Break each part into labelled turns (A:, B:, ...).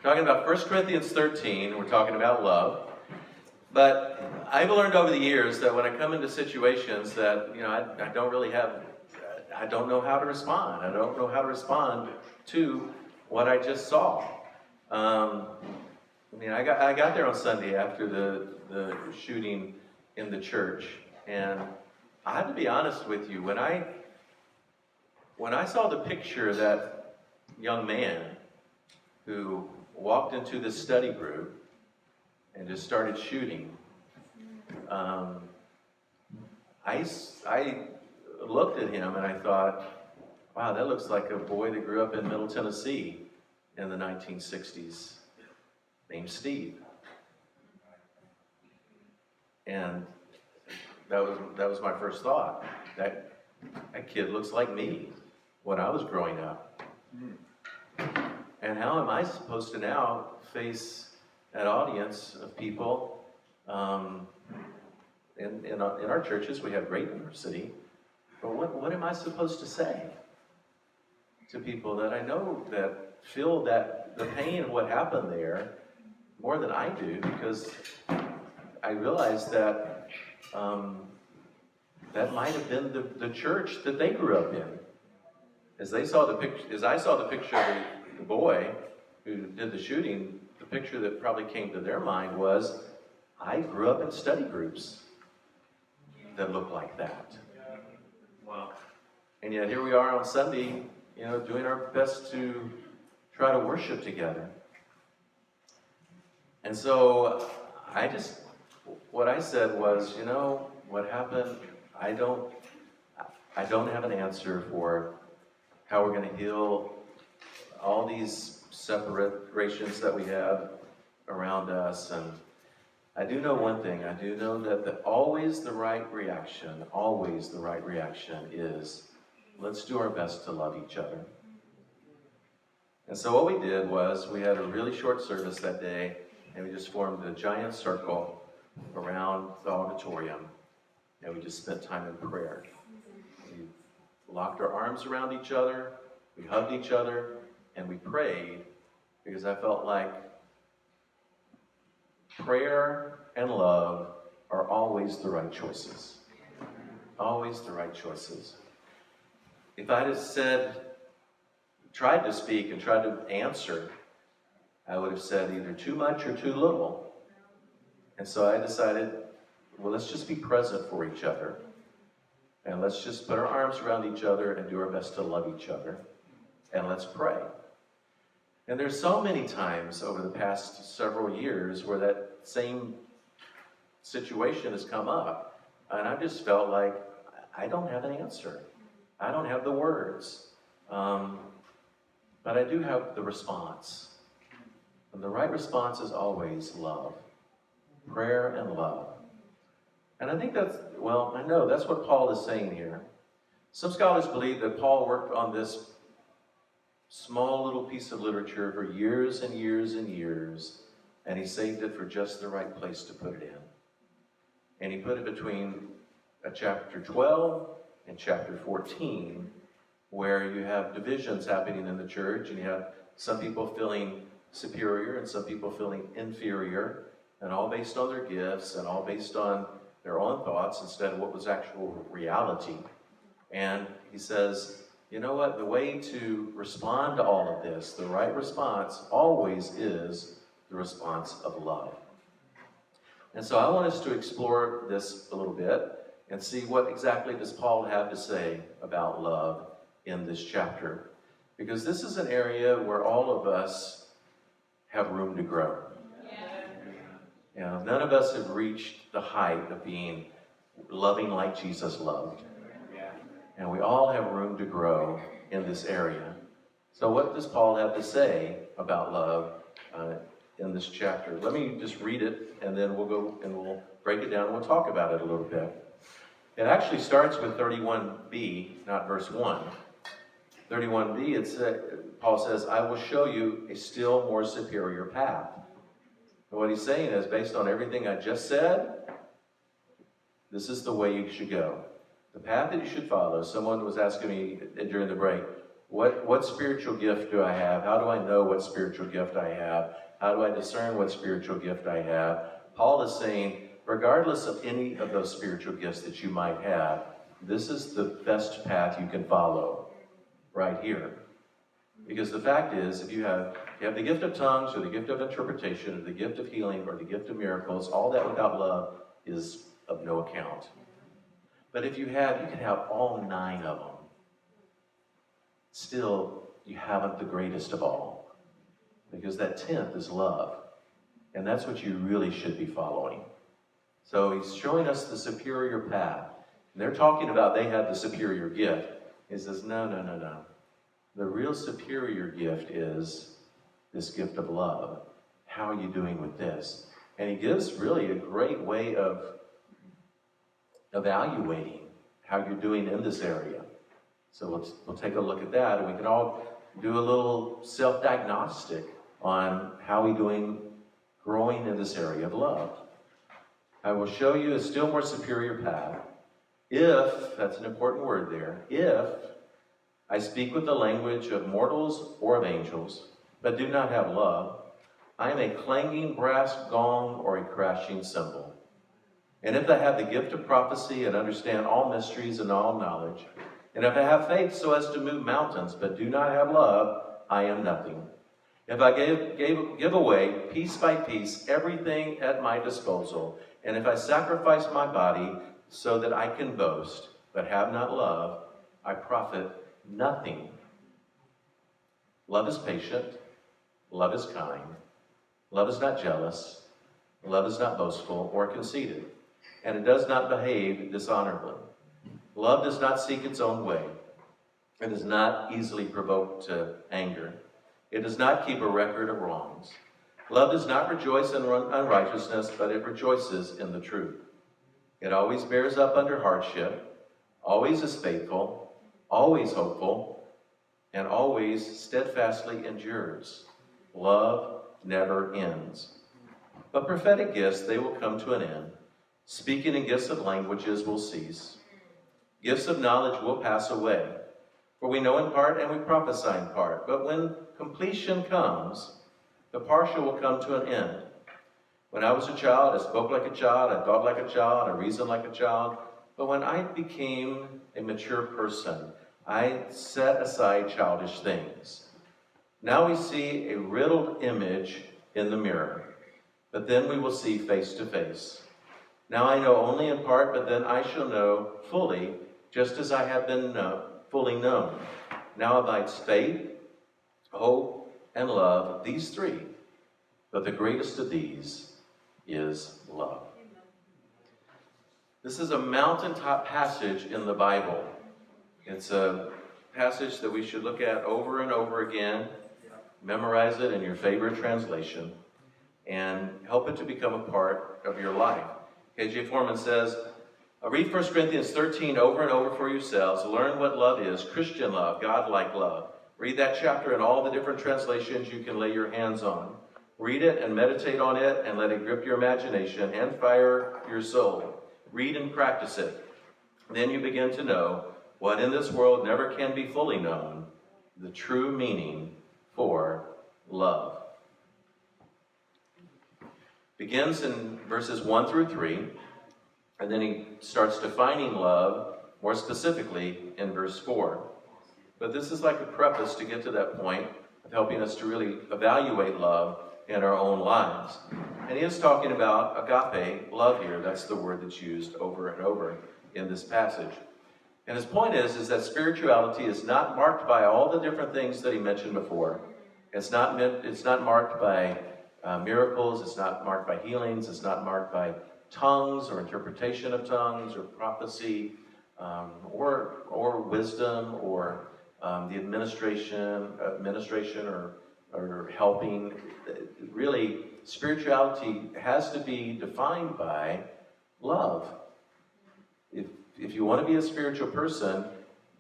A: Talking about 1Corinthians 13, we're talking about love. But I've learned over the years that when I come into situations that, I don't really I don't know how to respond. I don't know how to respond to what I just saw. I got there on Sunday after the shooting in the church, and I have to be honest with you. When I saw the picture of that young man who walked into this study group and just started shooting, I looked at him and I thought, wow, that looks like a boy that grew up in Middle Tennessee in the 1960s, named Steve. And that was my first thought. That kid looks like me when I was growing up. And how am I supposed to now face an audience of people? In our churches, we have great diversity. But what am I supposed to say to people that I know that feel that the pain of what happened there more than I do? Because I realize that that might have been the church that they grew up in. As I saw the picture of the boy who did the shooting, the picture that probably came to their mind was, I grew up in study groups that look like that. Wow. And yet here we are on Sunday, doing our best to try to worship together. And so what I said was, what happened, I don't have an answer for how we're going to heal all these separations that we have around us. And I do know one thing. I do know that always the right reaction is, let's do our best to love each other. And so what we did was, we had a really short service that day, and we just formed a giant circle around the auditorium, and we just spent time in prayer. We locked our arms around each other, we hugged each other, and we prayed, because I felt like prayer and love are always the right choices. Always the right choices. If I'd have tried to speak and tried to answer, I would have said either too much or too little. And so I decided, well, let's just be present for each other. And let's just put our arms around each other and do our best to love each other. And let's pray. And there's so many times over the past several years where that same situation has come up. And I just felt like I don't have an answer. I don't have the words. But I do have the response. And the right response is always love. Prayer and love. And I think I know that's what Paul is saying here. Some scholars believe that Paul worked on this small little piece of literature for years and years and years, and he saved it for just the right place to put it in. And he put it between chapter 12 and chapter 14, where you have divisions happening in the church, and you have some people feeling superior and some people feeling inferior, and all based on their gifts and all based on their own thoughts instead of what was actual reality. And he says, you know what? The way to respond to all of this, the right response, always is the response of love. And so I want us to explore this a little bit and see what exactly does Paul have to say about love in this chapter. Because this is an area where all of us have room to grow. None of us have reached the height of being loving like Jesus loved. And we all have room to grow in this area. So what does Paul have to say about love in this chapter? Let me just read it, and then we'll go and we'll break it down and we'll talk about it a little bit. It actually starts with 31b, not verse 1. 31b, Paul says, I will show you a still more superior path. And what he's saying is, based on everything I just said, this is the way you should go. The path that you should follow. Someone was asking me during the break, What spiritual gift do I have? How do I know what spiritual gift I have? How do I discern what spiritual gift I have? Paul is saying, regardless of any of those spiritual gifts that you might have, this is the best path you can follow right here. Because the fact is, if you have the gift of tongues, or the gift of interpretation, or the gift of healing, or the gift of miracles, all that without love is of no account. But if you can have all 9 of them. Still, you haven't the greatest of all. Because that 10th is love. And that's what you really should be following. So he's showing us the superior path. And they're talking about they had the superior gift. He says, no. The real superior gift is this gift of love. How are you doing with this? And he gives really a great way of evaluating how you're doing in this area. So we'll take a look at that, and we can all do a little self-diagnostic on how we're doing growing in this area of love. I will show you a still more superior path if, that's an important word there, if I speak with the language of mortals or of angels, but do not have love, I am a clanging brass gong or a crashing cymbal. And if I have the gift of prophecy and understand all mysteries and all knowledge, and if I have faith so as to move mountains, but do not have love, I am nothing. If I give away, piece by piece, everything at my disposal, and if I sacrifice my body so that I can boast, but have not love, I profit nothing. Love is patient. Love is kind. Love is not jealous. Love is not boastful or conceited. And it does not behave dishonorably. Love does not seek its own way. It is not easily provoked to anger. It does not keep a record of wrongs. Love does not rejoice in unrighteousness, but it rejoices in the truth. It always bears up under hardship, always is faithful, always hopeful, and always steadfastly endures. Love never ends. But prophetic gifts, they will come to an end. Speaking in gifts of languages will cease. Gifts of knowledge will pass away. For we know in part and we prophesy in part. But when completion comes, the partial will come to an end. When I was a child, I spoke like a child, I thought like a child, I reasoned like a child. But when I became a mature person, I set aside childish things. Now we see a riddled image in the mirror, but then we will see face to face. Now I know only in part, but then I shall know fully, just as I have been fully known. Now abides faith, hope, and love, these 3. But the greatest of these is love. This is a mountaintop passage in the Bible. It's a passage that we should look at over and over again. Memorize it in your favorite translation and help it to become a part of your life. KJ Foreman says, read 1 Corinthians 13 over and over for yourselves. Learn what love is, Christian love, God-like love. Read that chapter in all the different translations you can lay your hands on. Read it and meditate on it and let it grip your imagination and fire your soul. Read and practice it. Then you begin to know what in this world never can be fully known, the true meaning for love. Begins in verses 1 through 3, and then he starts defining love more specifically in verse 4. But this is like a preface to get to that point of helping us to really evaluate love in our own lives. And he is talking about agape, love here. That's the word that's used over and over in this passage. And his point is that spirituality is not marked by all the different things that he mentioned before. It's not marked by miracles. It's not marked by healings. It's not marked by tongues or interpretation of tongues or prophecy or wisdom or the administration or helping. Really, spirituality has to be defined by love. If you want to be a spiritual person,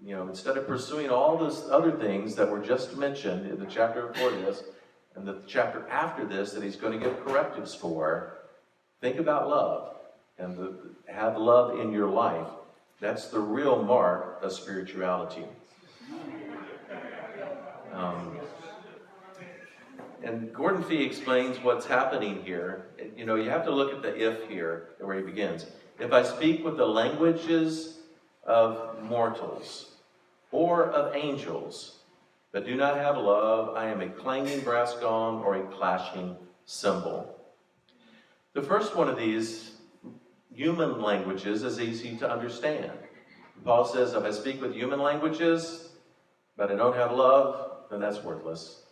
A: instead of pursuing all those other things that were just mentioned in the chapter before this and the chapter after this that he's going to give correctives for, think about love and have love in your life. That's the real mark of spirituality. And Gordon Fee explains what's happening here. You have to look at the if here, where he begins. If I speak with the languages of mortals or of angels, but do not have love, I am a clanging brass gong or a clashing cymbal. The first one of these human languages is easy to understand. Paul says, if I speak with human languages, but I don't have love, then that's worthless.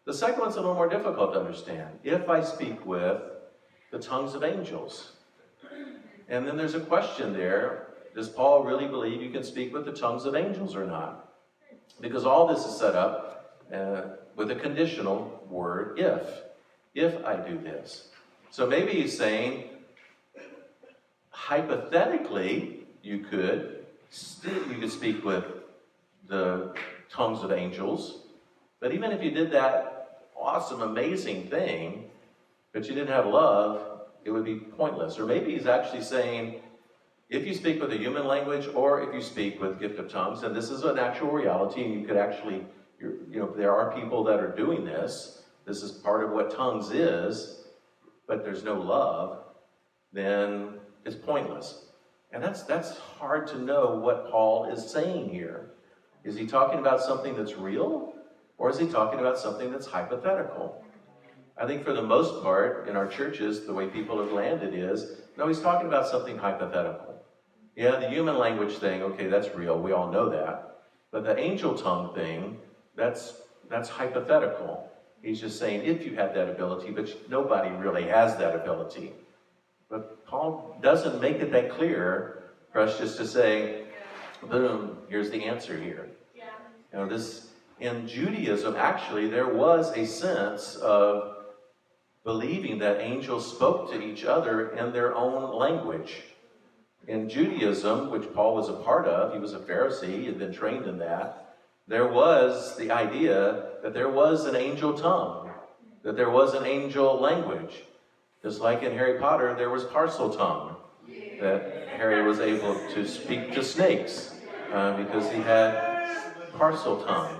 A: The second one's a little more difficult to understand. If I speak with the tongues of angels. And then there's a question there. Does Paul really believe you can speak with the tongues of angels or not? Because all this is set up with a conditional word, if. If I do this. So maybe he's saying, hypothetically, you could speak with the tongues of angels. But even if you did that awesome, amazing thing, but you didn't have love, it would be pointless. Or maybe he's actually saying, if you speak with a human language or if you speak with gift of tongues, and this is an actual reality, and you could actually, there are people that are doing this. This is part of what tongues is, but there's no love, then it's pointless. And that's hard to know what Paul is saying here. Is he talking about something that's real? Or is he talking about something that's hypothetical? I think for the most part, in our churches, the way people have landed is, no, he's talking about something hypothetical. Yeah, the human language thing, okay, that's real. We all know that. But the angel tongue thing, that's hypothetical. He's just saying, if you have that ability, but nobody really has that ability. But Paul doesn't make it that clear for us just to say, boom, here's the answer here. In Judaism, actually, there was a sense of believing that angels spoke to each other in their own language. In Judaism, which Paul was a part of, he was a Pharisee, he had been trained in that, there was the idea that there was an angel tongue, that there was an angel language. Just like in Harry Potter, there was parcel tongue, that Harry was able to speak to snakes because he had parcel tongue.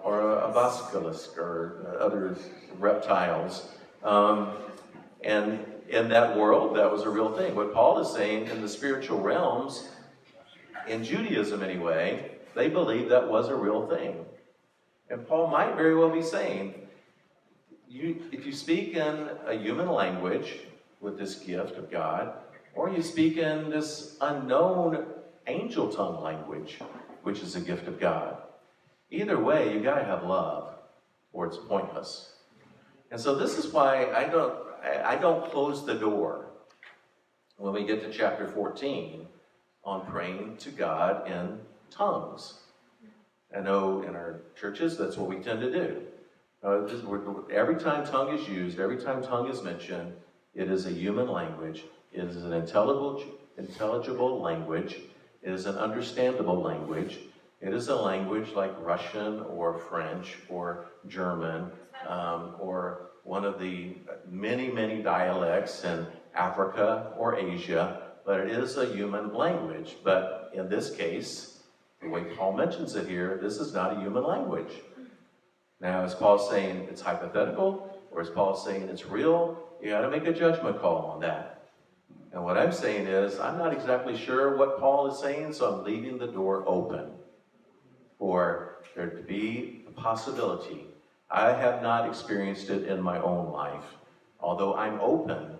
A: Or a basilisk, or other reptiles. And in that world, that was a real thing. What Paul is saying, in the spiritual realms, in Judaism anyway, they believed that was a real thing. And Paul might very well be saying, if you speak in a human language with this gift of God, or you speak in this unknown angel tongue language, which is a gift of God, either way, you got to have love, or it's pointless. And so this is why I don't close the door when we get to chapter 14 on praying to God in tongues. I know in our churches that's what we tend to do. Every time tongue is used, every time tongue is mentioned, it is a human language. It is an intelligible language. It is an understandable language. It is a language like Russian or French or German or one of the many, many dialects in Africa or Asia, but it is a human language. But in this case, the way Paul mentions it here, this is not a human language. Now, is Paul saying it's hypothetical, or is Paul saying it's real? You got to make a judgment call on that. And what I'm saying is, I'm not exactly sure what Paul is saying, so I'm leaving the door open for there to be a possibility. I have not experienced it in my own life, although I'm open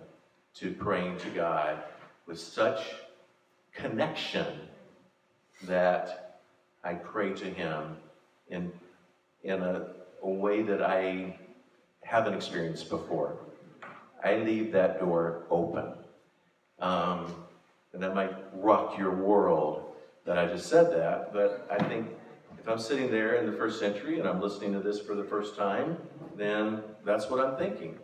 A: to praying to God with such connection that I pray to Him in a way that I haven't experienced before. I leave that door open. And that might rock your world that I just said that, but I think if I'm sitting there in the first century and I'm listening to this for the first time, then that's what I'm thinking.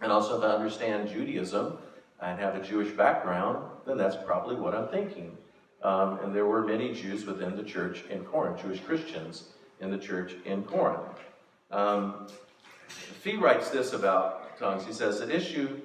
A: And also if I understand Judaism and have a Jewish background, then that's probably what I'm thinking. And there were many Jews within the church in Corinth, Jewish Christians in the church in Corinth. Fee writes this about tongues. He says, at issue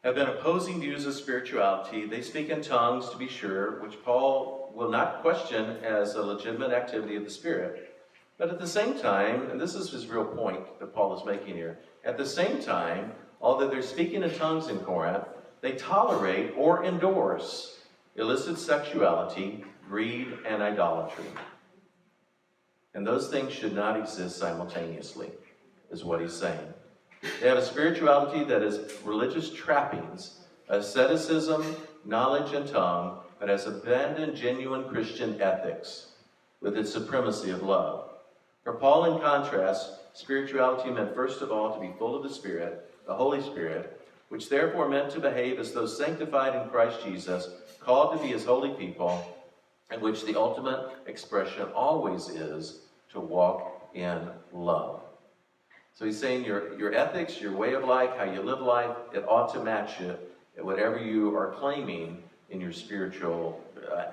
A: have been opposing views of spirituality. They speak in tongues, to be sure, which Paul will not question as a legitimate activity of the Spirit. But at the same time, and this is his real point that Paul is making here, at the same time, although they're speaking in tongues in Corinth, they tolerate or endorse illicit sexuality, greed, and idolatry. And those things should not exist simultaneously, is what he's saying. They have a spirituality that is religious trappings, asceticism, knowledge, and tongue, but has abandoned genuine Christian ethics with its supremacy of love. For Paul, in contrast, spirituality meant first of all to be full of the Spirit, the Holy Spirit, which therefore meant to behave as though sanctified in Christ Jesus, called to be his holy people, and which the ultimate expression always is to walk in love. So he's saying your ethics, your way of life, how you live life, it ought to match it, whatever you are claiming in your spiritual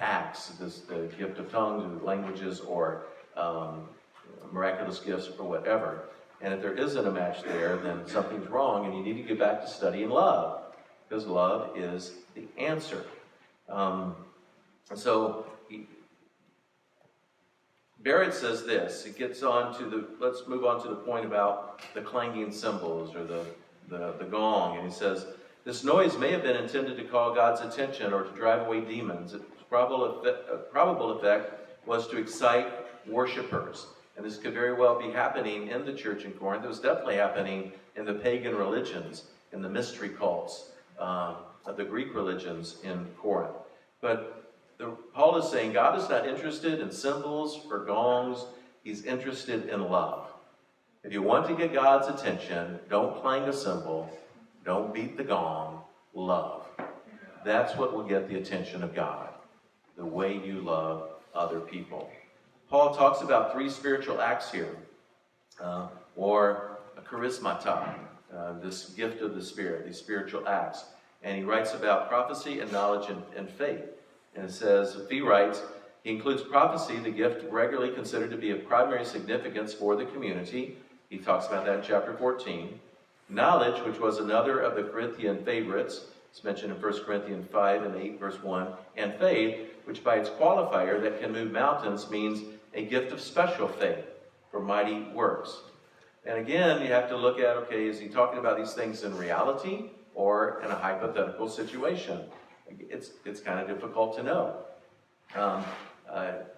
A: acts, the gift of tongues, or languages, or miraculous gifts, or whatever. And if there isn't a match there, then something's wrong, and you need to get back to studying love, because love is the answer. Barrett says this. It gets on to let's move on to the point about the clanging cymbals, or the gong. And he says, this noise may have been intended to call God's attention or to drive away demons. Its probable effect was to excite worshipers. And this could very well be happening in the church in Corinth. It was definitely happening in the pagan religions, in the mystery cults of the Greek religions in Corinth. But Paul is saying God is not interested in cymbals or gongs. He's interested in love. If you want to get God's attention, don't clang a cymbal. Don't beat the gong. Love. That's what will get the attention of God. The way you love other people. Paul talks about 3 spiritual acts here, or a charismata, this gift of the Spirit, these spiritual acts. And he writes about prophecy and knowledge and faith. And it says, he writes, he includes prophecy, the gift regularly considered to be of primary significance for the community. He talks about that in chapter 14. Knowledge, which was another of the Corinthian favorites, it's mentioned in 1 Corinthians 5 and 8, verse 1. And faith, which by its qualifier that can move mountains means a gift of special faith for mighty works. And again, you have to look at, okay, is he talking about these things in reality or in a hypothetical situation? It's kind of difficult to know.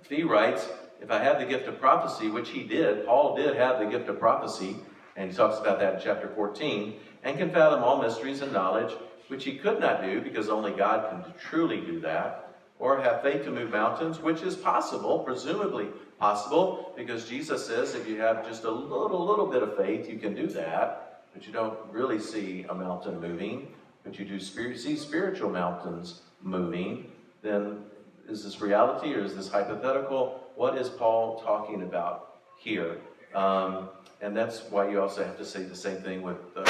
A: Fee writes, if I have the gift of prophecy, which he did, Paul did have the gift of prophecy, and he talks about that in chapter 14, and can fathom all mysteries and knowledge, which he could not do, because only God can truly do that, or have faith to move mountains, which is possible, presumably possible, because Jesus says if you have just a little bit of faith, you can do that, but you don't really see a mountain moving, but you do see spiritual mountains moving. Then is this reality or is this hypothetical? What is Paul talking about here? And that's why you also have to say the same thing with the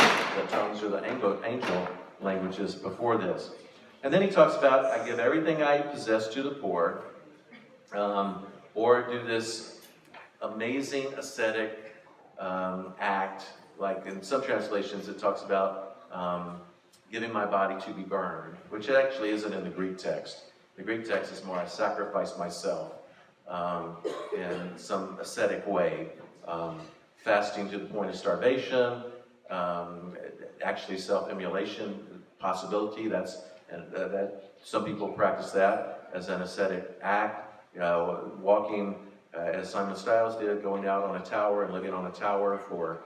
A: tongues or the angel languages before this. And then he talks about, I give everything I possess to the poor, or do this amazing ascetic act, like in some translations it talks about giving my body to be burned, which actually isn't in the Greek text. The Greek text is more, I sacrifice myself in some ascetic way, fasting to the point of starvation, actually self-immolation possibility. That some people practice that as an ascetic act. Walking, as Simon Stiles did, going out on a tower and living on a tower for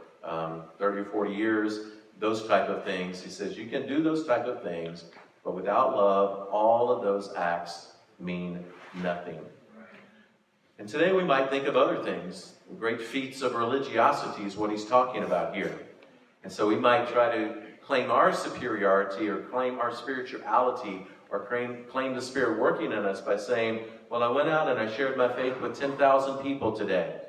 A: 30 or 40 years. Those type of things. He says you can do those type of things, but without love, all of those acts mean nothing. And today we might think of other things. Great feats of religiosity is what he's talking about here. And so we might try to claim our superiority or claim our spirituality or claim the Spirit working in us by saying, well, I went out and I shared my faith with 10,000 people today.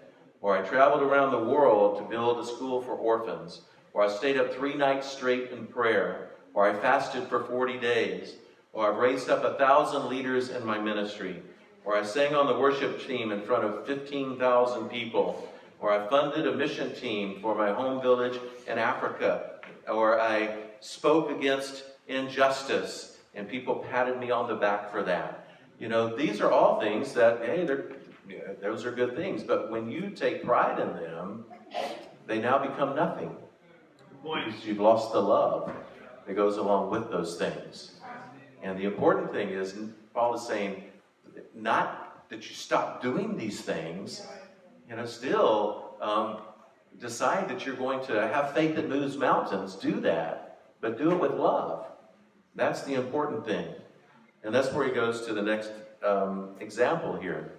A: Or I traveled around the world to build a school for orphans. Or I stayed up 3 nights straight in prayer. Or I fasted for 40 days. Or I've raised up 1,000 leaders in my ministry. Or I sang on the worship team in front of 15,000 people. Or I funded a mission team for my home village in Africa. Or I spoke against injustice and people patted me on the back for that. You know, these are all things that, hey, those are good things. But when you take pride in them, they now become nothing. Because you've lost the love that goes along with those things. And the important thing is, Paul is saying, not that you stop doing these things, still decide that you're going to have faith that moves mountains. Do that, but do it with love. That's the important thing. And that's where he goes to the next example here.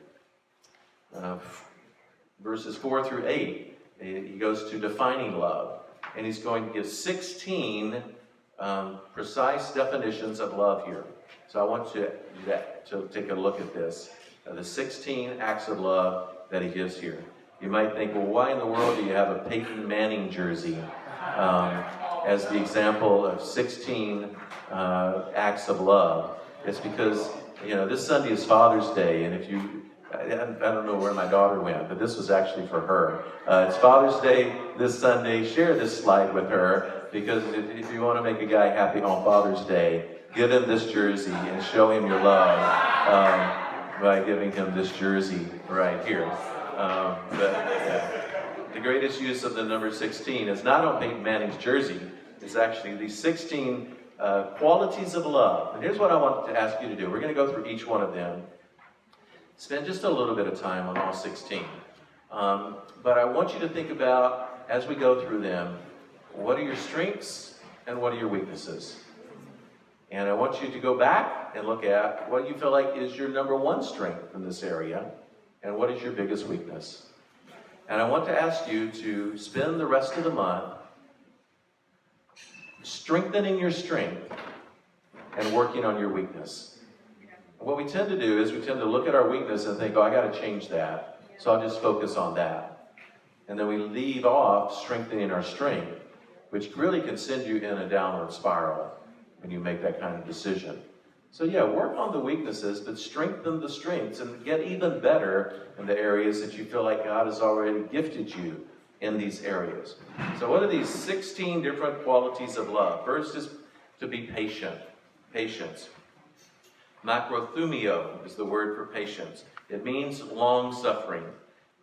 A: Verses 4 through 8, he goes to defining love. And he's going to give 16 precise definitions of love here. So I want you to take a look at this. The 16 acts of love that he gives here. You might think, well, why in the world do you have a Peyton Manning jersey as the example of 16 acts of love? It's because, this Sunday is Father's Day, and if you, I don't know where my daughter went, but this was actually for her. It's Father's Day this Sunday. Share this slide with her, because if you want to make a guy happy on Father's Day, give him this jersey and show him your love by giving him this jersey right here. The greatest use of the number 16 is not on Peyton Manning's jersey. It's actually these 16 qualities of love. And here's what I want to ask you to do. We're going to go through each one of them. Spend just a little bit of time on all 16. But I want you to think about, as we go through them, what are your strengths and what are your weaknesses? And I want you to go back and look at what you feel like is your number one strength in this area, and what is your biggest weakness. And I want to ask you to spend the rest of the month strengthening your strength and working on your weakness. What we tend to do is we tend to look at our weakness and think, I got to change that, so I'll just focus on that. And then we leave off strengthening our strength, which really can send you in a downward spiral when you make that kind of decision. So work on the weaknesses, but strengthen the strengths and get even better in the areas that you feel like God has already gifted you in these areas. So what are these 16 different qualities of love? First is to be patient. Patience. Makrothumio is the word for patience. It means long-suffering.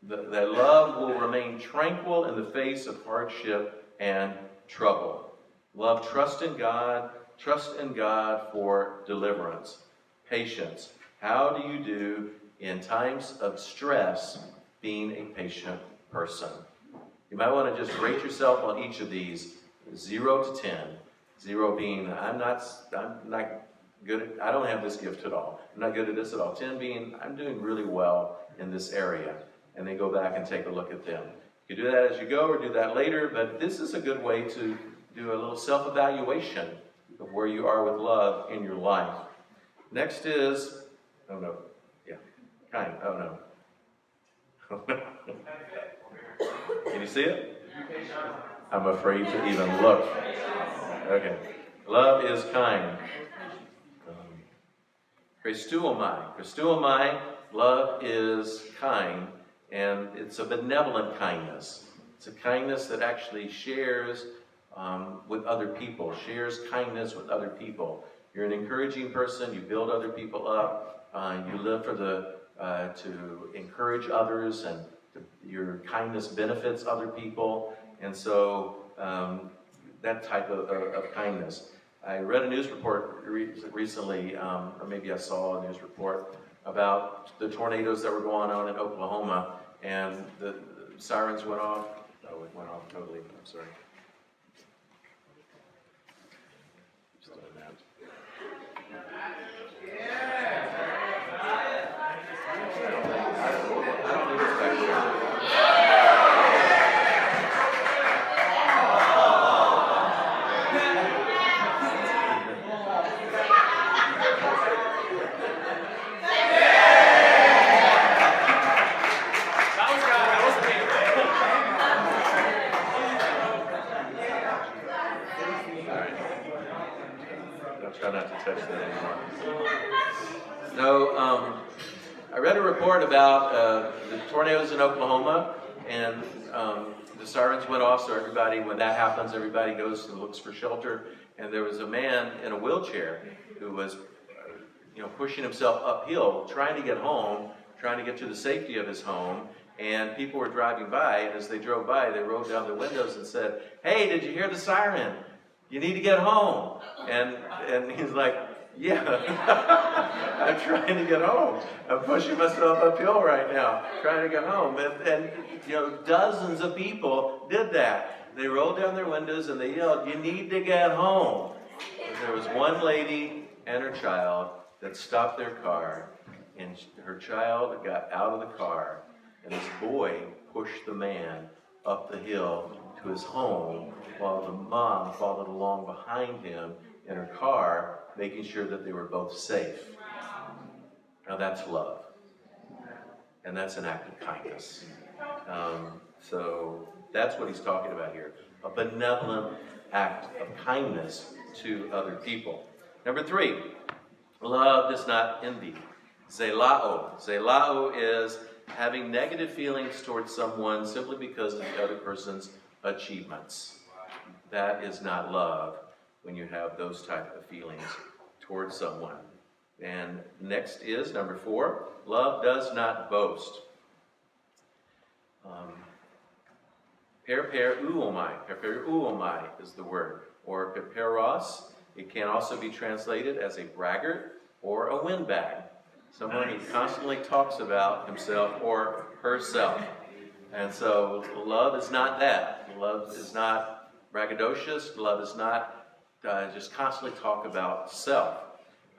A: That love will remain tranquil in the face of hardship and trouble. Love trust in God for deliverance. Patience. How do you do in times of stress being a patient person? You might want to just rate yourself on each of these, 0 to 10. 0 being, I'm not good at, I don't have this gift at all. I'm not good at this at all. 10 being, I'm doing really well in this area. And then go back and take a look at them. You can do that as you go or do that later, but this is a good way to do a little self-evaluation of where you are with love in your life. Next is, kind. Can you see it? I'm afraid to even look. Okay. Love is kind. Christuomai, love is kind, and it's a benevolent kindness. It's a kindness that actually shares with other people, shares kindness with other people. You're an encouraging person, you build other people up, you live for to encourage others, and your kindness benefits other people, and so that type of kindness. I read a news report recently, or maybe I saw a news report about the tornadoes that were going on in Oklahoma, and the sirens went off. Oh, it went off totally. I'm sorry. Just doing that. I don't think it's back there. Try not to touch that anymore. So, I read a report about the tornadoes in Oklahoma, and the sirens went off, so everybody, when that happens, everybody goes and looks for shelter. And there was a man in a wheelchair who was, pushing himself uphill, trying to get home, trying to get to the safety of his home, and people were driving by, and as they drove by, they rolled down their windows and said, "Hey, did you hear the siren? You need to get home." And he's like, "Yeah, I'm trying to get home. I'm pushing myself uphill right now, trying to get home." And dozens of people did that. They rolled down their windows and they yelled, "You need to get home." And there was one lady and her child that stopped their car, and her child got out of the car, and this boy pushed the man up the hill to his home while the mom followed along behind him in her car, making sure that they were both safe. Now that's love. And that's an act of kindness. So that's what he's talking about here. A benevolent act of kindness to other people. Number 3, love does not envy. Zelao. Zelao is having negative feelings towards someone simply because of the other person's achievements. That is not love when you have those type of feelings towards someone. And next is number 4, love does not boast. Perseveres is the word, or perseveres. It can also be translated as a braggart or a windbag, someone who constantly talks about himself or herself. And so love is not that. Love is not braggadocious. Love is not just constantly talk about self.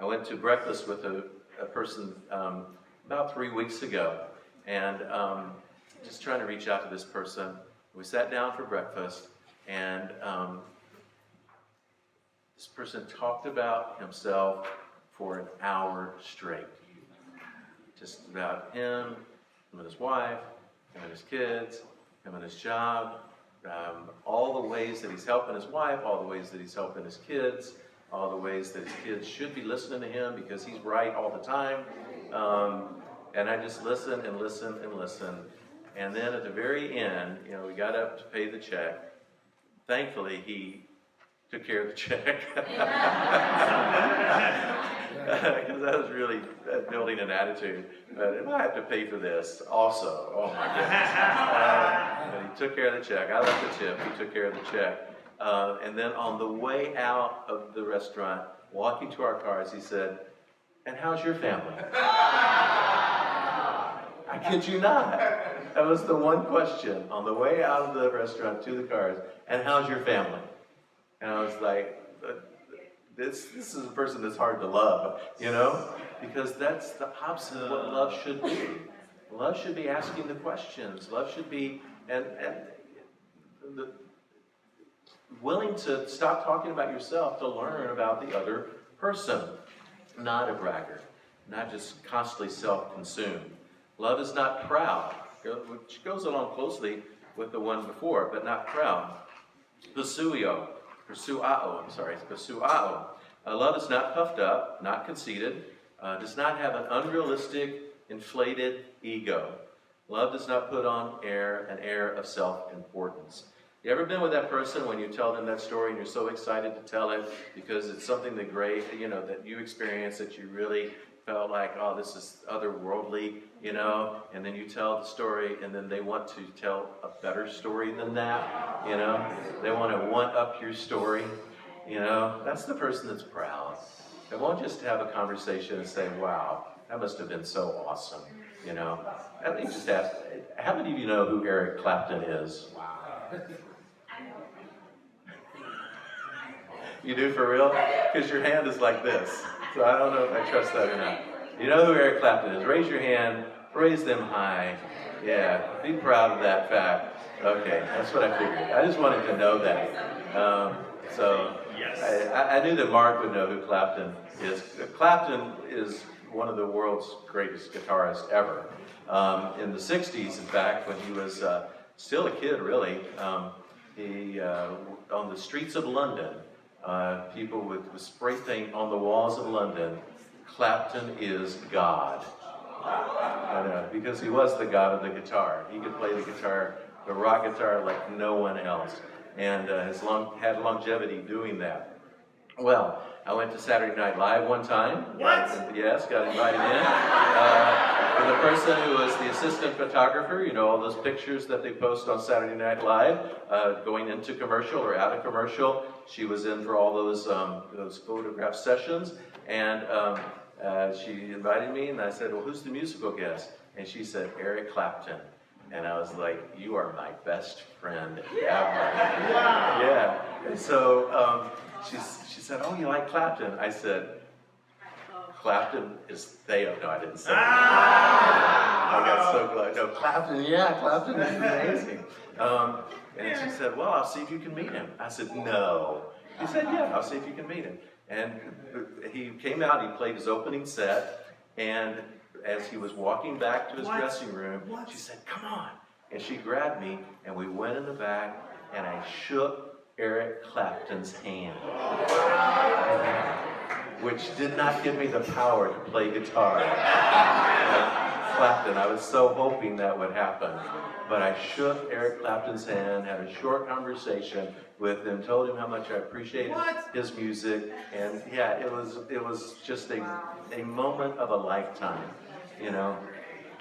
A: I went to breakfast with a person about 3 weeks ago, and just trying to reach out to this person. We sat down for breakfast, and this person talked about himself for an hour straight. Just about him and his wife, him and his kids, him and his job, all the ways that he's helping his wife, all the ways that he's helping his kids, all the ways that his kids should be listening to him because he's right all the time. And I just listened and listened and listened. And then at the very end, we got up to pay the check. Thankfully, he took care of the check. Because I was really building an attitude. But if I have to pay for this also, oh my goodness. But he took care of the check. I left the tip. He took care of the check. And then on the way out of the restaurant, walking to our cars, he said, "And how's your family?" I kid you not. That was the one question on the way out of the restaurant to the cars. "And how's your family?" And I was like, this is a person that's hard to love, because that's the opposite of what love should be. Love should be asking the questions. Love should be willing to stop talking about yourself to learn about the other person. Not a braggart, not just constantly self-consumed. Love is not proud, which goes along closely with the one before, but not proud. Pursuao. Love is not puffed up, not conceited, does not have an unrealistic, inflated ego. Love does not put on an air of self-importance. You ever been with that person when you tell them that story and you're so excited to tell it because it's something that that you experienced, that you really felt like, oh, this is otherworldly, and then you tell the story and then they want to tell a better story than that, They want to one-up your story, That's the person that's proud. They won't just have a conversation and say, "Wow, that must have been so awesome," Let me just ask, how many of you know who Eric Clapton is? Wow. You do, for real? Because your hand is like this. So I don't know if I trust that or not. You know who Eric Clapton is? Raise your hand. Raise them high. Yeah, be proud of that fact. Okay, that's what I figured. I just wanted to know that. I knew that Mark would know who Clapton is. Clapton is one of the world's greatest guitarists ever. In the 60s, in fact, when he was still a kid, really, he on the streets of London, people would spray paint on the walls of London, "Clapton is God." Because he was the god of the guitar. He could play the guitar, the rock guitar, like no one else. And had longevity doing that. Well, I went to Saturday Night Live one time.
B: What?
A: Yes, got invited in. For the person who was the assistant photographer, you know, all those pictures that they post on Saturday Night Live, going into commercial or out of commercial. She was in for all those photograph sessions, and she invited me, and I said, well, who's the musical guest? And she said, Eric Clapton. And I was like, you are my best friend ever.
B: Wow.
A: Yeah. And so she said, oh, you like Clapton? I said, Clapton is Theo. No, I didn't say that. I got so glad. No, Clapton, yeah, Clapton is amazing. And she said, well, I'll see if you can meet him. I said, no. He said, yeah, I'll see if you can meet him. And he came out, he played his opening set, and as he was walking back to his dressing room, she said, come on. And she grabbed me, and we went in the back, and I shook Eric Clapton's hand. Which did not give me the power to play guitar. Clapton, I was so hoping that would happen. But I shook Eric Clapton's hand, had a short conversation with him, told him how much I appreciated his music, and yeah, it was just a moment of a lifetime, you know.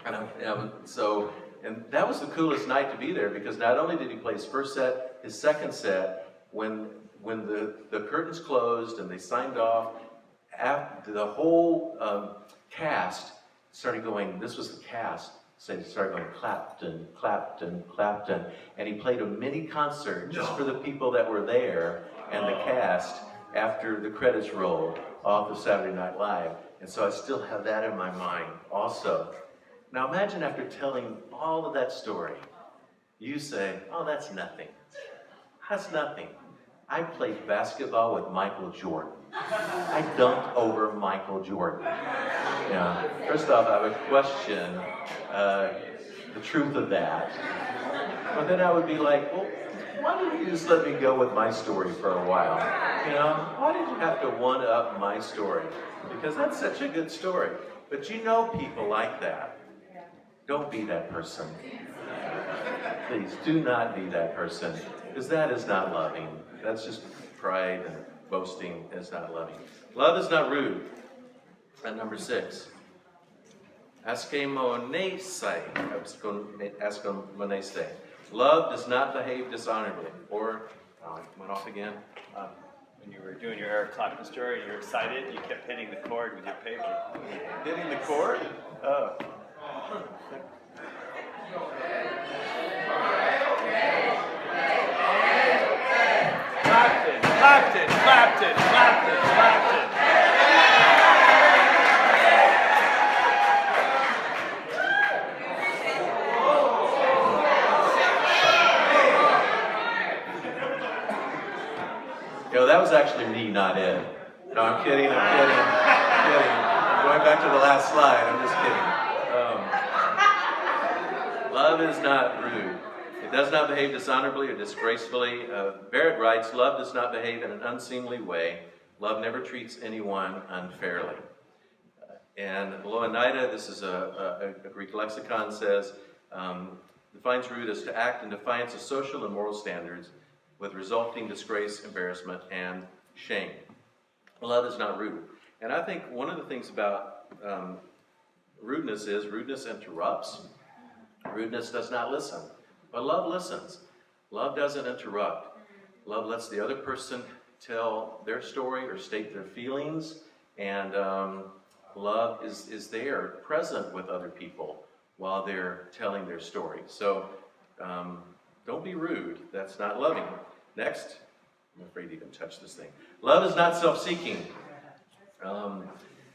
A: And that was the coolest night to be there, because not only did he play his first set, his second set, when the curtains closed and they signed off, after the whole cast started going, this was the cast, so they started going, Clapton, Clapton, Clapton, and he played a mini concert just for the people that were there and the cast after the credits rolled off of Saturday Night Live. And so I still have that in my mind also. Now imagine after telling all of that story, you say, oh, that's nothing. That's nothing. I played basketball with Michael Jordan. I dunked over Michael Jordan. Yeah. First off, I would question the truth of that. But then I would be like, well, why didn't you just let me go with my story for a while? You know, why did you have to one-up my story? Because that's such a good story. But you know people like that. Don't be that person. Please, do not be that person. Because that is not loving. That's just pride and boasting. Is not loving. Love is not rude. And number 6. Askemonese. Love does not behave dishonorably. Or, went off again.
B: When you were doing your Eric Clapton story and you were excited, you kept hitting the chord with your paper.
A: Hitting the chord? Oh.
B: Clapton, Clapton, Clapton, Clapton, Clapton.
A: Yo, that was actually me, not Ed. No, I'm kidding. I'm going back to the last slide. I'm just kidding. Love is not rude. It does not behave dishonorably or disgracefully. Barrett writes, love does not behave in an unseemly way. Love never treats anyone unfairly. And Loanida, this is a Greek lexicon, says, defines rude as to act in defiance of social and moral standards with resulting disgrace, embarrassment, and shame. Love is not rude. And I think one of the things about rudeness is rudeness interrupts. Rudeness does not listen. But love listens. Love doesn't interrupt. Love lets the other person tell their story or state their feelings. And love is there, present with other people while they're telling their story. So don't be rude. That's not loving. Next, I'm afraid to even touch this thing. Love is not self-seeking.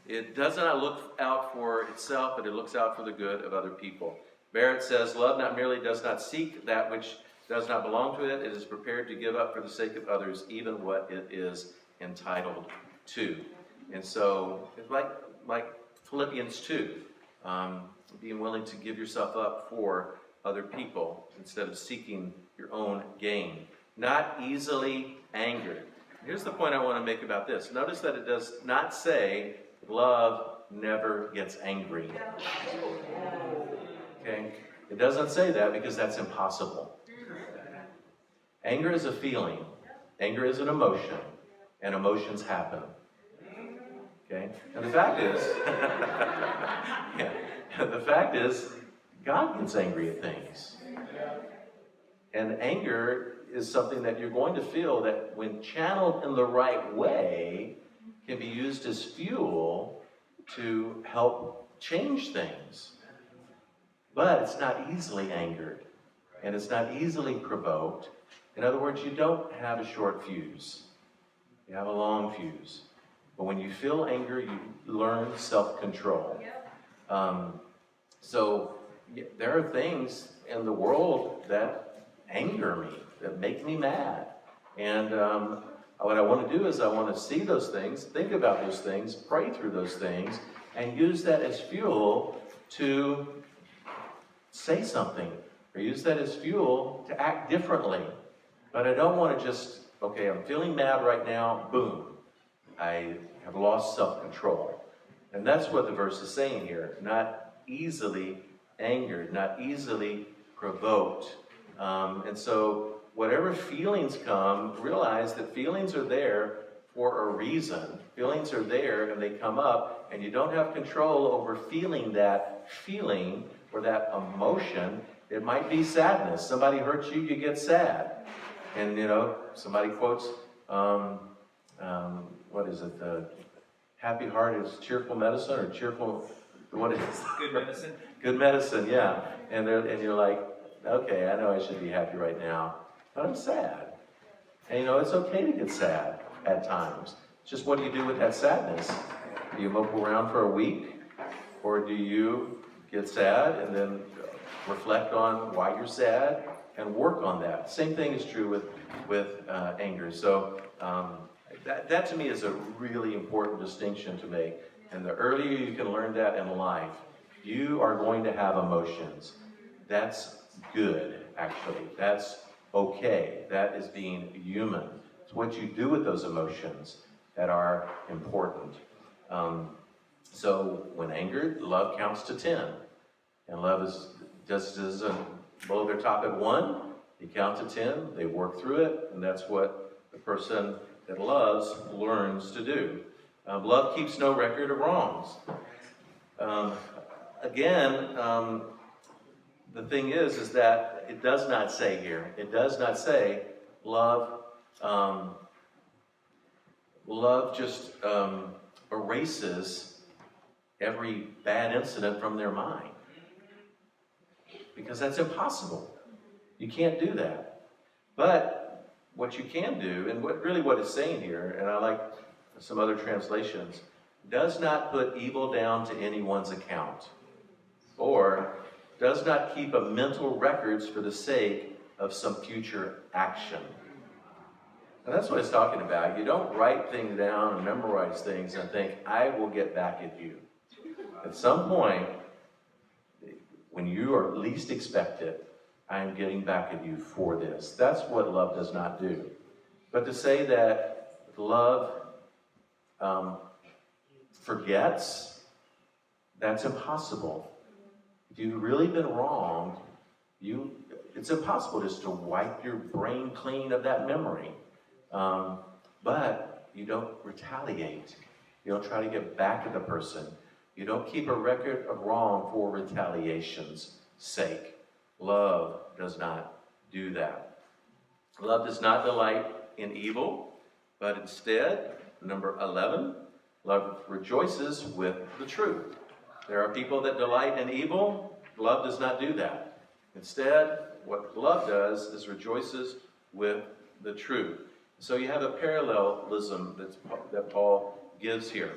A: It does not look out for itself, but it looks out for the good of other people. Barrett says, love not merely does not seek that which does not belong to it, it is prepared to give up for the sake of others, even what it is entitled to. And so, it's like Philippians 2, being willing to give yourself up for other people instead of seeking your own gain. Not easily angered. Here's the point I want to make about this. Notice that it does not say love never gets angry. Okay? It doesn't say that because that's impossible. Anger is a feeling. Anger is an emotion. and emotions happen. Okay? And the fact is, the fact is, God gets angry at things. And anger is something that you're going to feel that when channeled in the right way can be used as fuel to help change things. But it's not easily angered, and it's not easily provoked. In other words, you don't have a short fuse. You have a long fuse. But when you feel anger, you learn self-control. So there are things in the world that anger me, that make me mad. And what I want to do is I want to see those things, think about those things, pray through those things, and use that as fuel to say something, or use that as fuel to act differently. But I don't want to just, okay, I'm feeling mad right now, boom, I have lost self-control. And that's what the verse is saying here. Not easily angered, not easily provoked. And so whatever feelings come, realize that feelings are there for a reason. Feelings are there and they come up, and you don't have control over feeling that feeling or that emotion. It might be sadness. Somebody hurts you, you get sad. And somebody quotes, what is it? Happy heart is cheerful medicine, or cheerful, what is it?
B: Good medicine.
A: Good medicine, yeah. And you're like, okay, I know I should be happy right now, but I'm sad. And it's okay to get sad at times. Just what do you do with that sadness? Do you mope around for a week? Or do you get sad and then reflect on why you're sad and work on that? Same thing is true with anger. So that to me is a really important distinction to make. And the earlier you can learn that in life, you are going to have emotions. That's good, actually. That's okay. That is being human. It's what you do with those emotions that are important. So when angered, love counts to 10. And love doesn't blow their top at 1. You count to 10, they work through it, and that's what the person that loves learns to do. Love keeps no record of wrongs. The thing is that it does not say here, it does not say love just erases every bad incident from their mind. Because that's impossible. You can't do that. But what you can do, and what it's saying here, and I like some other translations, does not put evil down to anyone's account, or does not keep a mental records for the sake of some future action. And that's what it's talking about. You don't write things down and memorize things and think, I will get back at you. At some point, when you are least expected, I am getting back at you for this. That's what love does not do. But to say that love forgets, that's impossible. If you've really been wronged, it's impossible just to wipe your brain clean of that memory. But you don't retaliate. You don't try to get back at the person. You don't keep a record of wrong for retaliation's sake. Love does not do that. Love does not delight in evil, but instead, number 11, love rejoices with the truth. There are people that delight in evil. Love does not do that. Instead, what love does is rejoices with the truth. So you have a parallelism that Paul gives here.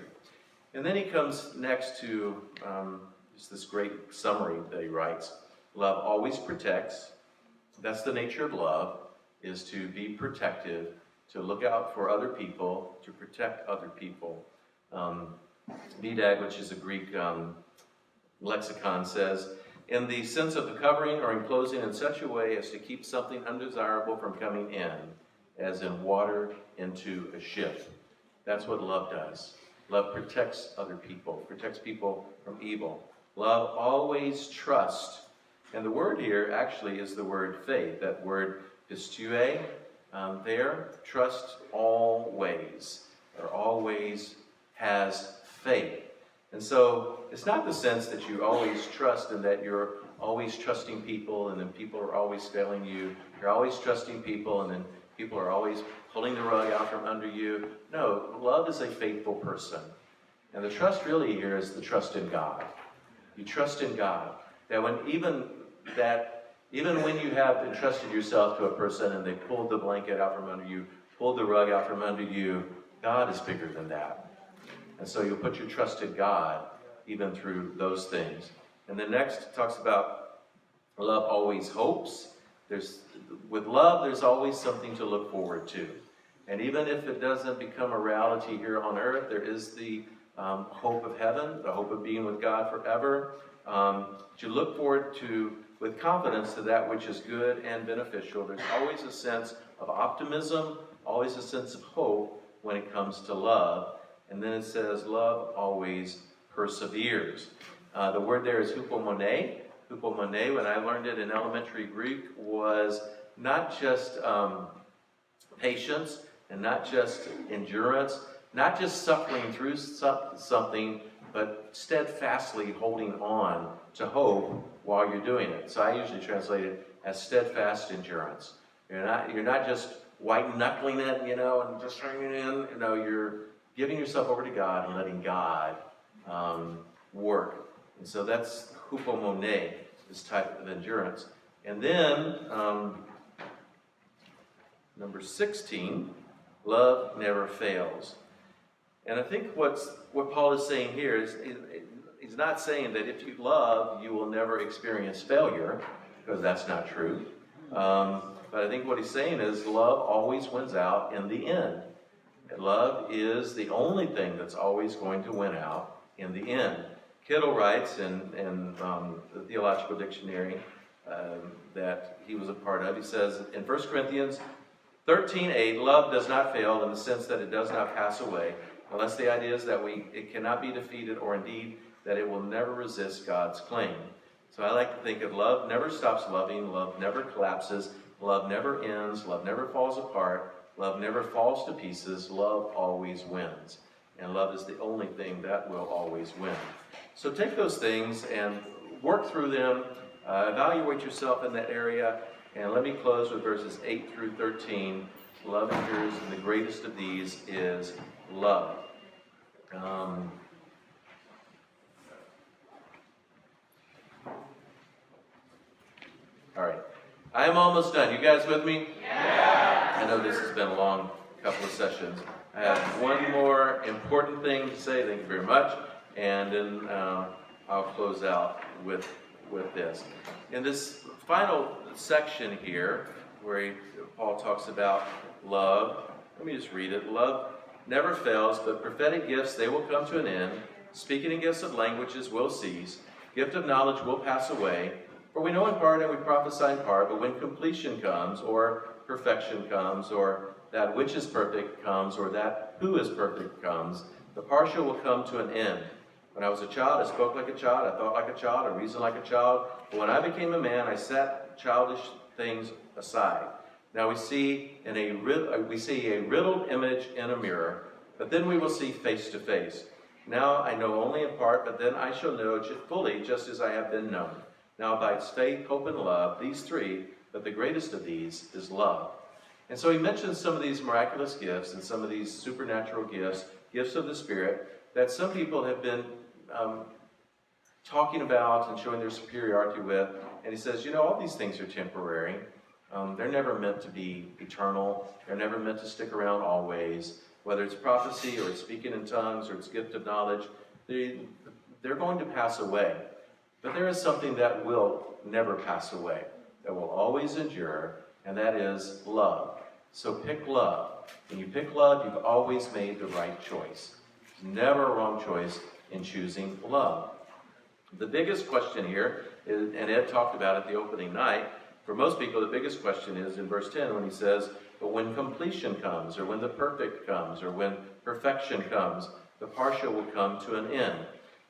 A: And then he comes next to just this great summary that he writes. Love always protects. That's the nature of love, is to be protective, to look out for other people, to protect other people. BDAG, which is a Greek lexicon, says, in the sense of the covering or enclosing in such a way as to keep something undesirable from coming in, as in water into a ship. That's what love does. Love protects other people, protects people from evil. Love always trusts. And the word here actually is the word faith. That word pistue there, trust always. it's not the sense that you always trust and that you're always trusting people and then people are always failing you. You're always trusting people and then people are always pulling the rug out from under you. No, love is a faithful person. And the trust really here is the trust in God. You trust in God. Even when you have entrusted yourself to a person and they pulled the blanket out from under you, pulled the rug out from under you, God is bigger than that. And so you'll put your trust in God even through those things. And the next talks about love always hopes. With love, there's always something to look forward to. And even if it doesn't become a reality here on earth, there is the hope of heaven, the hope of being with God forever. To look forward to with confidence to that which is good and beneficial. There's always a sense of optimism, always a sense of hope when it comes to love. And then it says, love always perseveres. The word there is hupomone. Hupomone, when I learned it in elementary Greek, was not just patience and not just endurance, not just suffering through something, but steadfastly holding on to hope while you're doing it. So I usually translate it as steadfast endurance. You're not just white-knuckling it, and just hanging in. You're giving yourself over to God and letting God work. And so that's hupomone, this type of endurance. And then, number 16, love never fails. And I think what Paul is saying here is he's not saying that if you love, you will never experience failure, because that's not true. But I think what he's saying is love always wins out in the end. And love is the only thing that's always going to win out in the end. Kittle writes in the Theological Dictionary that he was a part of, he says in 1 Corinthians 13:8, love does not fail in the sense that it does not pass away, unless the idea is that it cannot be defeated, or indeed that it will never resist God's claim. So I like to think of love never stops loving, love never collapses, love never ends, love never falls apart, love never falls to pieces, love always wins. And love is the only thing that will always win. So take those things and work through them, evaluate yourself in that area, and let me close with verses 8 through 13. Love endures, and the greatest of these is love. All right. I am almost done. You guys with me? Yeah. I know this has been a long couple of sessions. I have one more important thing to say. Thank you very much. And then I'll close out with this. In this final section here, where Paul talks about love, let me just read it. Love never fails, but prophetic gifts, they will come to an end. Speaking in gifts of languages will cease. Gift of knowledge will pass away. For we know in part and we prophesy in part, but when completion comes, or perfection comes, or that which is perfect comes, or that who is perfect comes, the partial will come to an end. When I was a child, I spoke like a child, I thought like a child, I reasoned like a child. But when I became a man, I set childish things aside. Now we see a riddled image in a mirror, but then we will see face to face. Now I know only in part, but then I shall know fully, just as I have been known. Now abides faith, hope, and love, these three, but the greatest of these is love. And so he mentions some of these miraculous gifts and some of these supernatural gifts, gifts of the Spirit, that some people have been talking about and showing their superiority with. And he says, all these things are temporary. They're never meant to be eternal. They're never meant to stick around always. Whether it's prophecy or it's speaking in tongues or it's gift of knowledge, they're going to pass away. But there is something that will never pass away, that will always endure, and that is love. So pick love. When you pick love, you've always made the right choice. There's never a wrong choice in choosing love. The biggest question here, and Ed talked about it the opening night, for most people the biggest question is in verse 10 when he says, but when completion comes, or when the perfect comes, or when perfection comes, the partial will come to an end.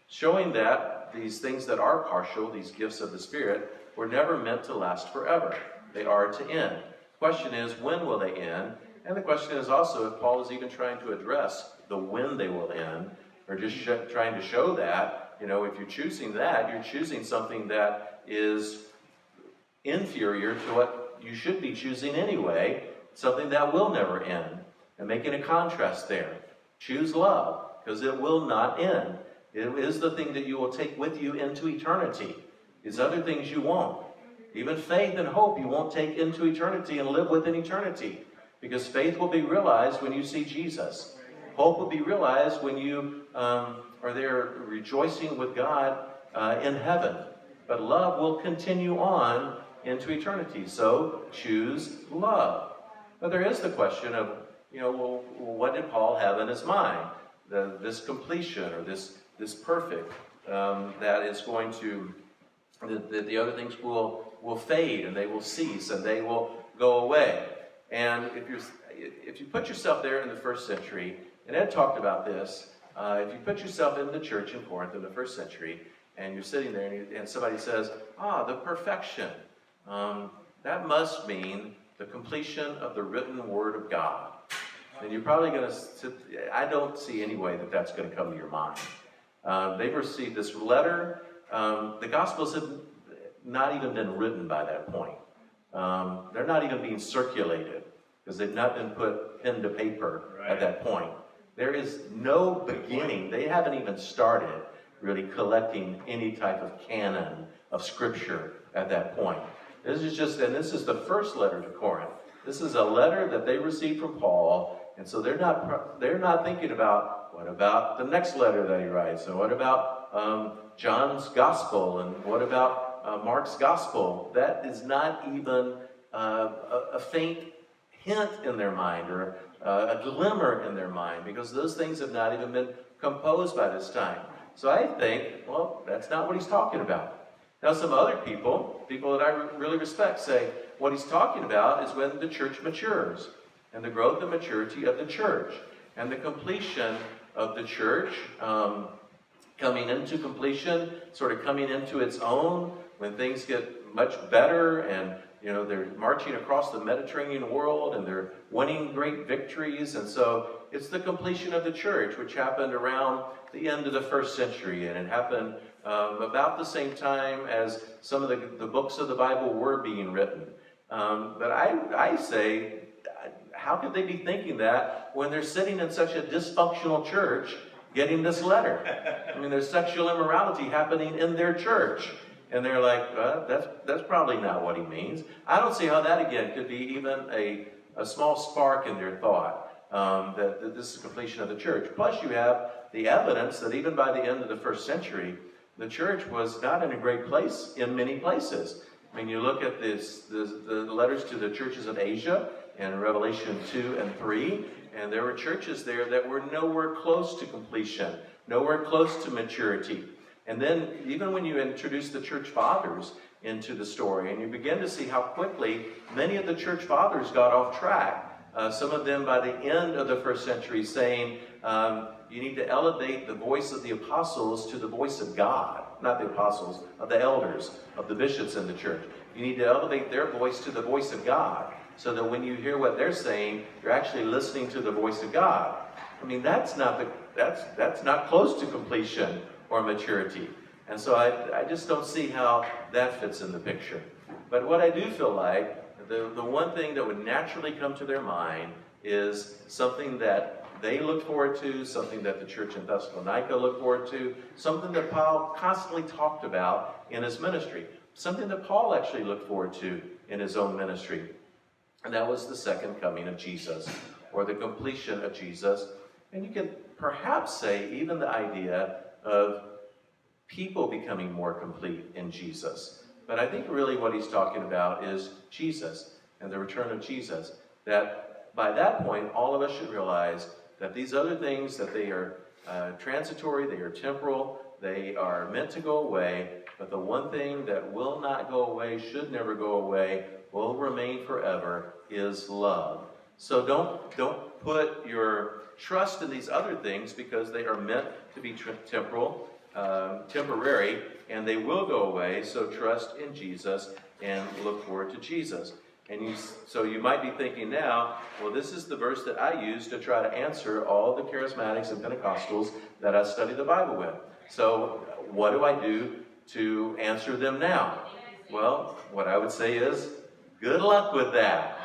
A: Showing that these things that are partial, these gifts of the Spirit, were never meant to last forever. They are to end. The question is, when will they end? And the question is also if Paul is even trying to address the when they will end, or just trying to show that, if you're choosing that, you're choosing something that is inferior to what you should be choosing anyway, something that will never end. And making a contrast there. Choose love, because it will not end. It is the thing that you will take with you into eternity. These other things you won't. Even faith and hope you won't take into eternity and live with in eternity. Because faith will be realized when you see Jesus. Hope will be realized when you are there rejoicing with God in heaven. But love will continue on into eternity. So choose love. But there is the question of, well, what did Paul have in his mind? This completion or this perfect that is going to, that the other things will fade and they will cease and they will go away. And if you put yourself there in the first century, and Ed talked about this, if you put yourself in the church in Corinth in the first century, and you're sitting there and somebody says, the perfection, that must mean the completion of the written word of God. And you're probably going to, I don't see any way that that's going to come to your mind. They've received this letter. The Gospels have not even been written by that point. They're not even being circulated because they've not been put pen to paper at that point. There is no beginning. They haven't even started really collecting any type of canon of Scripture at that point. This is the first letter to Corinth. This is a letter that they received from Paul, and so they're not thinking about what about the next letter that he writes, and what about John's Gospel, and what about Mark's Gospel. That is not even a faint hint in their mind or a glimmer in their mind, because those things have not even been composed by this time. So I think, well, that's not what he's talking about. Now, some other people that I really respect, say what he's talking about is when the church matures, and the growth and maturity of the church, and the completion of the church coming into completion, sort of coming into its own, when things get much better, and they're marching across the Mediterranean world, and they're winning great victories, and so it's the completion of the church, which happened around the end of the first century, and it happened about the same time as some of the books of the Bible were being written. But I say, how could they be thinking that when they're sitting in such a dysfunctional church getting this letter? I mean, there's sexual immorality happening in their church. And they're like, that's probably not what he means. I don't see how that, again, could be even a small spark in their thought, that this is completion of the church. Plus, you have the evidence that even by the end of the first century, the church was not in a great place in many places. I mean, you look at the letters to the churches of Asia in Revelation 2 and 3, and there were churches there that were nowhere close to completion, nowhere close to maturity. And then, even when you introduce the church fathers into the story, and you begin to see how quickly many of the church fathers got off track, some of them by the end of the first century saying, you need to elevate the voice of the apostles to the voice of God. Not the apostles, of the elders, of the bishops in the church. You need to elevate their voice to the voice of God, so that when you hear what they're saying, you're actually listening to the voice of God. I mean, that's not close to completion or maturity. And so I just don't see how that fits in the picture. But what I do feel like, the one thing that would naturally come to their mind is something that they look forward to, something that the church in Thessalonica looked forward to, something that Paul constantly talked about in his ministry, something that Paul actually looked forward to in his own ministry. And that was the second coming of Jesus, or the completion of Jesus. And you can perhaps say even the idea of people becoming more complete in Jesus. But I think really what he's talking about is Jesus and the return of Jesus. That by that point, all of us should realize that these other things, that they are transitory, they are temporal, they are meant to go away, but the one thing that will not go away, should never go away, will remain forever, is love. So don't put your trust in these other things, because they are meant to be temporal, temporary, and they will go away. So trust in Jesus and look forward to Jesus. And so you might be thinking now, well, this is the verse that I use to try to answer all the charismatics and Pentecostals that I study the Bible with. So what do I do to answer them now? Well, what I would say is, good luck with that.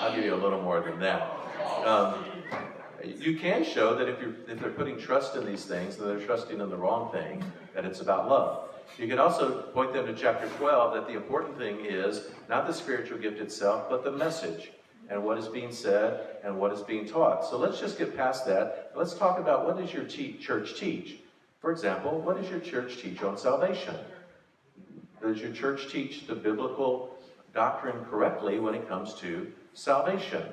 A: I'll give you a little more than that. You can show that if they're putting trust in these things, that they're trusting in the wrong thing, that it's about love. You can also point them to chapter 12, that the important thing is not the spiritual gift itself, but the message and what is being said and what is being taught. So let's just get past that. Let's talk about, what does your church teach? For example, what does your church teach on salvation? Does your church teach the biblical doctrine correctly when it comes to salvation?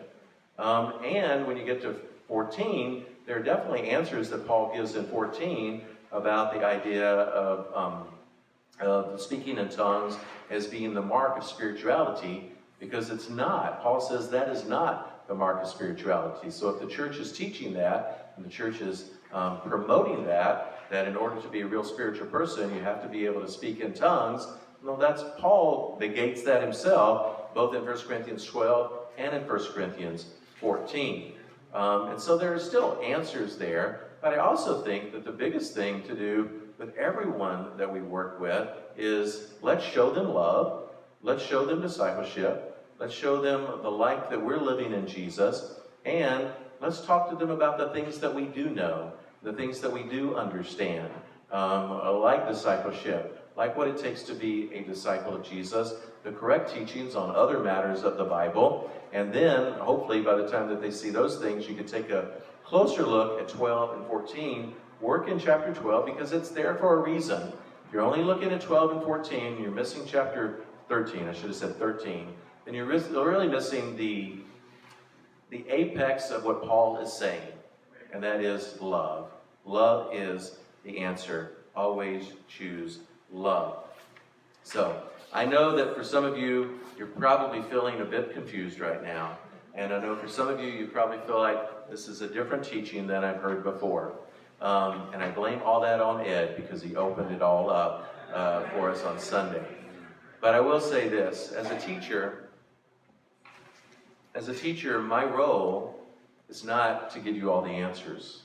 A: And when you get to 14, there are definitely answers that Paul gives in 14 about the idea of speaking in tongues as being the mark of spirituality, because it's not. Paul says that is not the mark of spirituality. So if the church is teaching that, and the church is promoting that in order to be a real spiritual person, you have to be able to speak in tongues, well, that's Paul negates that himself, both in 1 Corinthians 12 and in 1 Corinthians 14. And so there are still answers there, but I also think that the biggest thing to do with everyone that we work with is, let's show them love, let's show them discipleship, let's show them the life that we're living in Jesus, and let's talk to them about the things that we do know, the things that we do understand, like discipleship, like what it takes to be a disciple of Jesus, the correct teachings on other matters of the Bible, and then hopefully by the time that they see those things, you can take a closer look at 12 and 14, work in chapter 12, because it's there for a reason. If you're only looking at 12 and 14, you're missing chapter 13, I should have said 13, then you're really missing the apex of what Paul is saying, and that is love. Love is the answer. Always choose love. So, I know that for some of you, you're probably feeling a bit confused right now. And I know for some of you, you probably feel like this is a different teaching than I've heard before. And I blame all that on Ed, because he opened it all up for us on Sunday. But I will say this, as a teacher, my role is not to give you all the answers.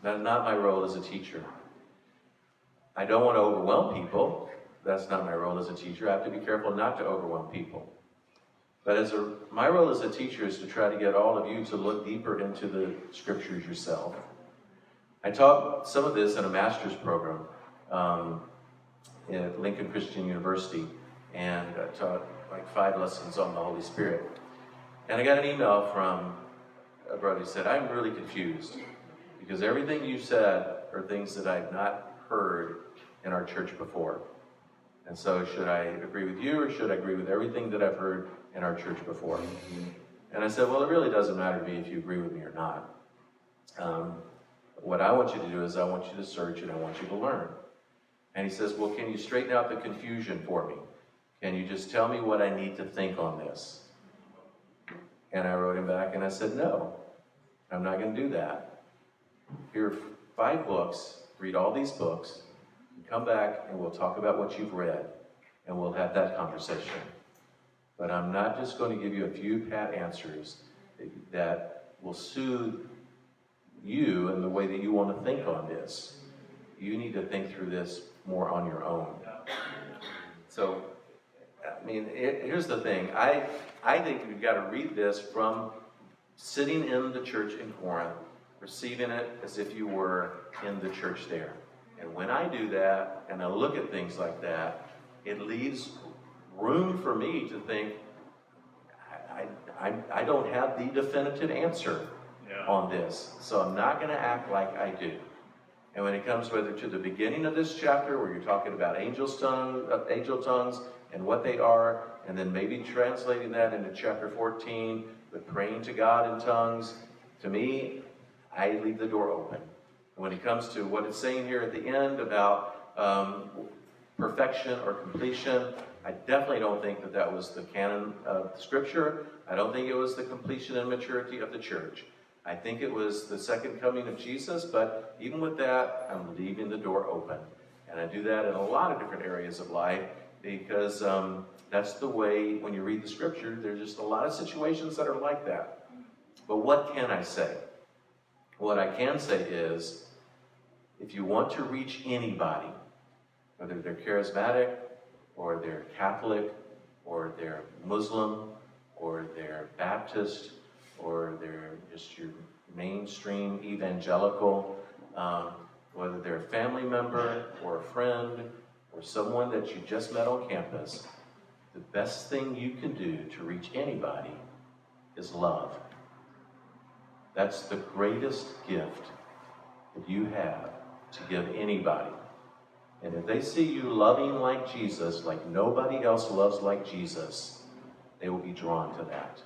A: That's not my role as a teacher. I don't want to overwhelm people. That's not my role as a teacher. I have to be careful not to overwhelm people. But my role as a teacher is to try to get all of you to look deeper into the scriptures yourself. I taught some of this in a master's program at Lincoln Christian University, and I taught like 5 lessons on the Holy Spirit. And I got an email from a brother who said, I'm really confused, because everything you said are things that I've not heard in our church before. And so should I agree with you, or should I agree with everything that I've heard in our church before? And I said, well, it really doesn't matter to me if you agree with me or not. What I want you to do is I want you to search and I want you to learn. And he says, well, can you straighten out the confusion for me? Can you just tell me what I need to think on this? And I wrote him back and I said, no, I'm not going to do that. Here are 5 books. Read all these books. Come back and we'll talk about what you've read. And we'll have that conversation. But I'm not just going to give you a few pat answers that will soothe you in the way that you want to think on this. You need to think through this more on your own. So, I mean, here's the thing. I think you've got to read this from sitting in the church in Corinth, receiving it as if you were in the church there. And when I do that, and I look at things like that, it leaves room for me to think, I don't have the definitive answer on this, so I'm not going to act like I do. And when it comes whether to the beginning of this chapter, where you're talking about angel tongues and what they are, and then maybe translating that into chapter 14 with praying to God in tongues, to me, I leave the door open. When it comes to what it's saying here at the end about perfection or completion, I definitely don't think that was the canon of Scripture. I don't think it was the completion and maturity of the church. I think it was the second coming of Jesus, but even with that, I'm leaving the door open. And I do that in a lot of different areas of life, because that's the way, when you read the Scripture, there's just a lot of situations that are like that. But what can I say? What I can say is, If you want to reach anybody, whether they're charismatic, or they're Catholic, or they're Muslim, or they're Baptist, or they're just your mainstream evangelical, whether they're a family member, or a friend, or someone that you just met on campus, the best thing you can do to reach anybody is love. That's the greatest gift that you have to give anybody. And if they see you loving like Jesus, like nobody else loves like Jesus, they will be drawn to that.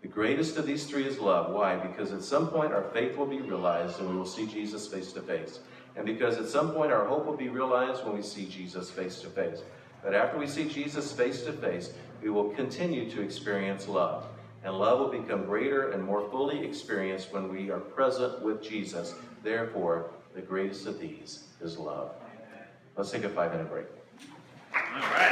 A: The greatest of these three is love. Why? Because at some point our faith will be realized and we will see Jesus face to face. And because at some point our hope will be realized when we see Jesus face to face. But after we see Jesus face to face, we will continue to experience love. And love will become greater and more fully experienced when we are present with Jesus. Therefore, the greatest of these is love. Let's take a 5-minute break.
B: All right.